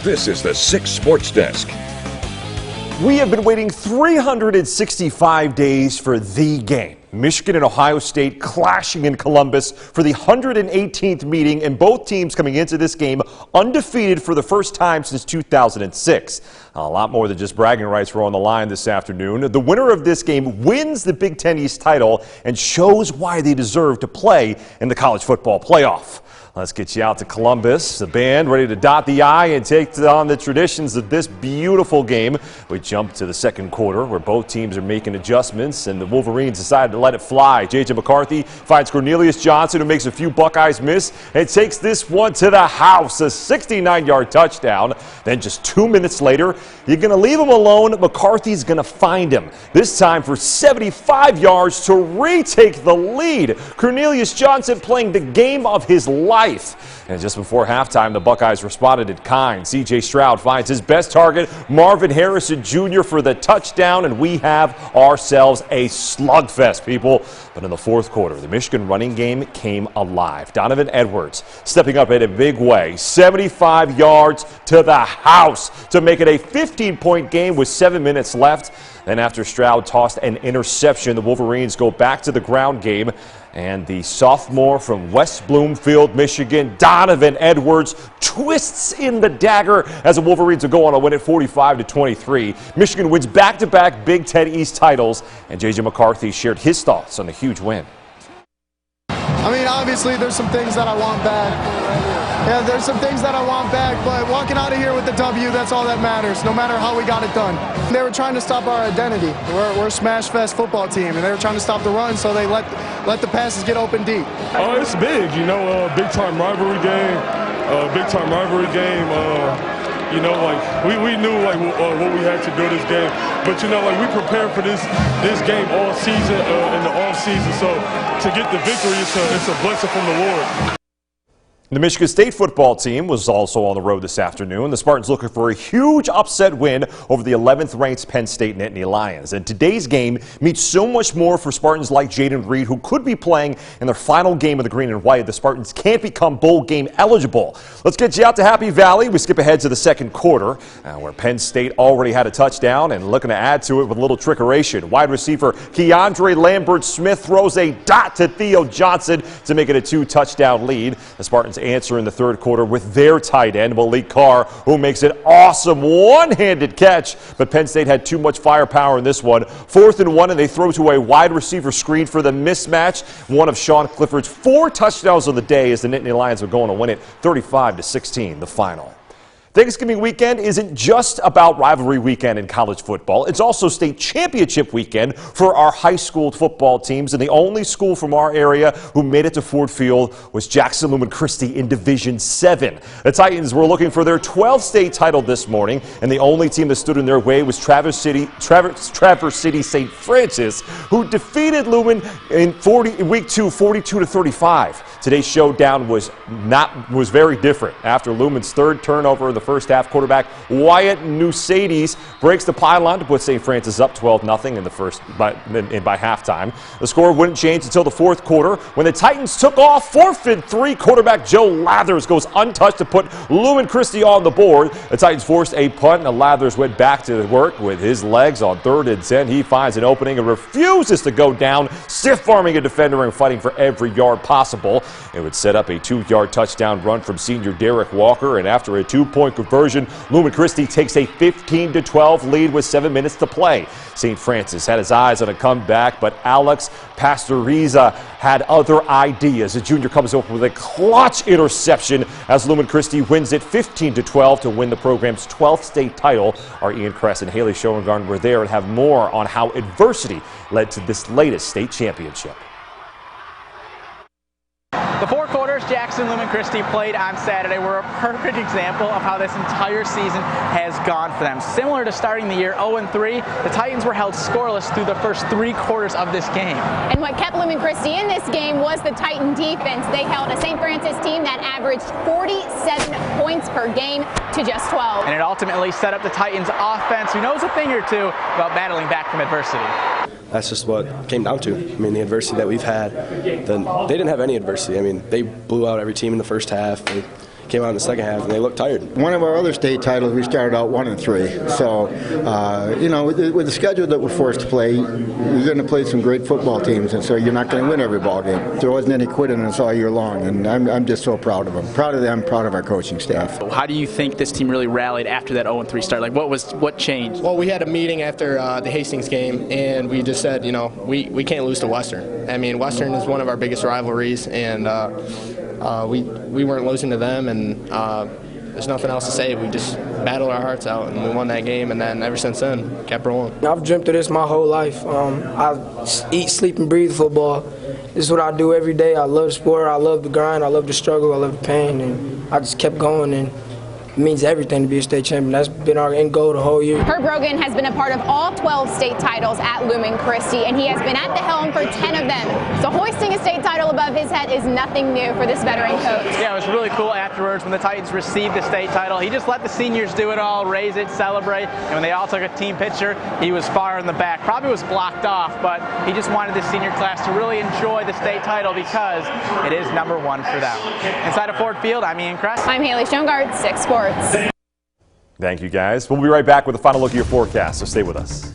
This is the 6 Sports Desk. We have been waiting 365 days for the game. Michigan and Ohio State clashing in Columbus for the 118th meeting, and both teams coming into this game undefeated for the first time since 2006. A lot more than just bragging rights were on the line this afternoon. The winner of this game wins the Big Ten East title and shows why they deserve to play in the college football playoff. Let's get you out to Columbus. The band ready to dot the I and take on the traditions of this beautiful game. We jump to the second quarter where both teams are making adjustments, and the Wolverines decided to let it fly. J.J. McCarthy finds Cornelius Johnson, who makes a few Buckeyes miss, and takes this one to the house, a 69-yard touchdown. Then just 2 minutes later, you're going to leave him alone. McCarthy's going to find him, this time for 75 yards to retake the lead. Cornelius Johnson playing the game of his life. And just before halftime, the Buckeyes responded in kind. C.J. Stroud finds his best target, Marvin Harrison Jr., for the touchdown, and we have ourselves a slugfest, people. But in the fourth quarter, the Michigan running game came alive. Donovan Edwards stepping up in a big way, 75 yards to the house to make it a 15-point game with 7 minutes left. Then after Stroud tossed an interception, the Wolverines go back to the ground game. And the sophomore from West Bloomfield, Michigan, Donovan Edwards, twists in the dagger as the Wolverines will go on a win at 45-23. Michigan wins back-to-back Big Ten East titles, and J.J. McCarthy shared his thoughts on the huge win. I mean, obviously, there's some things that I want back. Yeah, there's some things that I want back, but walking out of here with the W, that's all that matters, no matter how we got it done. They were trying to stop our identity. We're a smash-fest football team, and they were trying to stop the run, so they let the passes get open deep. Oh, it's big, you know, big-time rivalry game, you know, like, we knew, like, what we had to do this game. But, you know, like, we prepared for this game all season, in the off-season. So to get the victory, it's a blessing from the Lord. The Michigan State football team was also on the road this afternoon. The Spartans looking for a huge upset win over the 11th-ranked Penn State Nittany Lions. And today's game means so much more for Spartans like Jaden Reed, who could be playing in their final game of the green and white. The Spartans can't become bowl game eligible. Let's get you out to Happy Valley. We skip ahead to the second quarter, where Penn State already had a touchdown and looking to add to it with a little trickeration. Wide receiver Keandre Lambert-Smith throws a dot to Theo Johnson to make it a 2-touchdown lead. The Spartans answer in the third quarter with their tight end, Malik Carr, who makes an awesome one-handed catch. But Penn State had too much firepower in this one. 4th and 1, and they throw to a wide receiver screen for the mismatch. One of Sean Clifford's 4 touchdowns of the day as the Nittany Lions are going to win it 35-16, the final. Thanksgiving weekend isn't just about rivalry weekend in college football. It's also state championship weekend for our high school football teams. And the only school from our area who made it to Ford Field was Jackson Lumen Christi in Division 7. The Titans were looking for their 12th state title this morning, and the only team that stood in their way was Traverse City St. Francis, who defeated Lumen in week 2, 42-35. Today's showdown was very different. After Lumen's third turnover in the first half, quarterback Wyatt Nusades breaks the pylon to put St. Francis up 12-0 in the first by halftime. The score wouldn't change until the fourth quarter when the Titans took off 4th and 3. Quarterback Joe Lathers goes untouched to put Lumen Christi on the board. The Titans forced a punt, and Lathers went back to work with his legs on 3rd and 10. He finds an opening and refuses to go down, stiff-arming a defender and fighting for every yard possible. It would set up a 2-yard touchdown run from senior Derek Walker, and after a 2-point conversion, Lumen Christi takes a 15-12 lead with 7 minutes to play. St. Francis had his eyes on a comeback, but Alex Pastoriza had other ideas. The junior comes up with a clutch interception as Lumen Christi wins it 15-12 to win the program's 12th state title. Our Ian Kress and Haley Schoengarten were there and have more on how adversity led to this latest state championship. The 4 quarters Jackson Lumen Christi played on Saturday were a perfect example of how this entire season has gone for them. Similar to starting the year 0-3, the Titans were held scoreless through the first 3 quarters of this game. And what kept Lumen Christi in this game was the Titan defense. They held a St. Francis team that averaged 47 points per game to just 12. And it ultimately set up the Titans offense, who knows a thing or two about battling back from adversity. That's just what it came down to. I mean, the adversity that we've had, they didn't have any adversity. I mean, they blew out every team in the first half. They came out in the second half, and they looked tired. One of our other state titles, we started out 1-3. So, you know, with the schedule that we're forced to play, you're going to play some great football teams, and so you're not going to win every ball game. There wasn't any quitting us all year long, and I'm just so proud of them. Proud of them, proud of our coaching staff. How do you think this team really rallied after that 0-3 start? Like, what changed? Well, we had a meeting after the Hastings game, and we just said, you know, we can't lose to Western. I mean, Western is one of our biggest rivalries, and we weren't losing to them, and there's nothing else to say. We just battled our hearts out, and we won that game, and then ever since then, kept rolling. I've dreamt of this my whole life. I eat, sleep, and breathe football. This is what I do every day. I love the sport. I love the grind. I love the struggle. I love the pain, and I just kept going, and it means everything to be a state champion. That's been our end goal the whole year. Herb Rogan has been a part of all 12 state titles at Lumen Christi, and he has been at the helm for 10 of them. So hoisting a state title above his head is nothing new for this veteran coach. Yeah, it was really cool afterwards when the Titans received the state title. He just let the seniors do it all, raise it, celebrate, and when they all took a team picture, he was far in the back. Probably was blocked off, but he just wanted the senior class to really enjoy the state title because it is #1 for them. Inside of Ford Field, I'm Ian Kress. I'm Haley Schoengard, 6 Sports. Thank you, guys. We'll be right back with a final look at your forecast, so stay with us.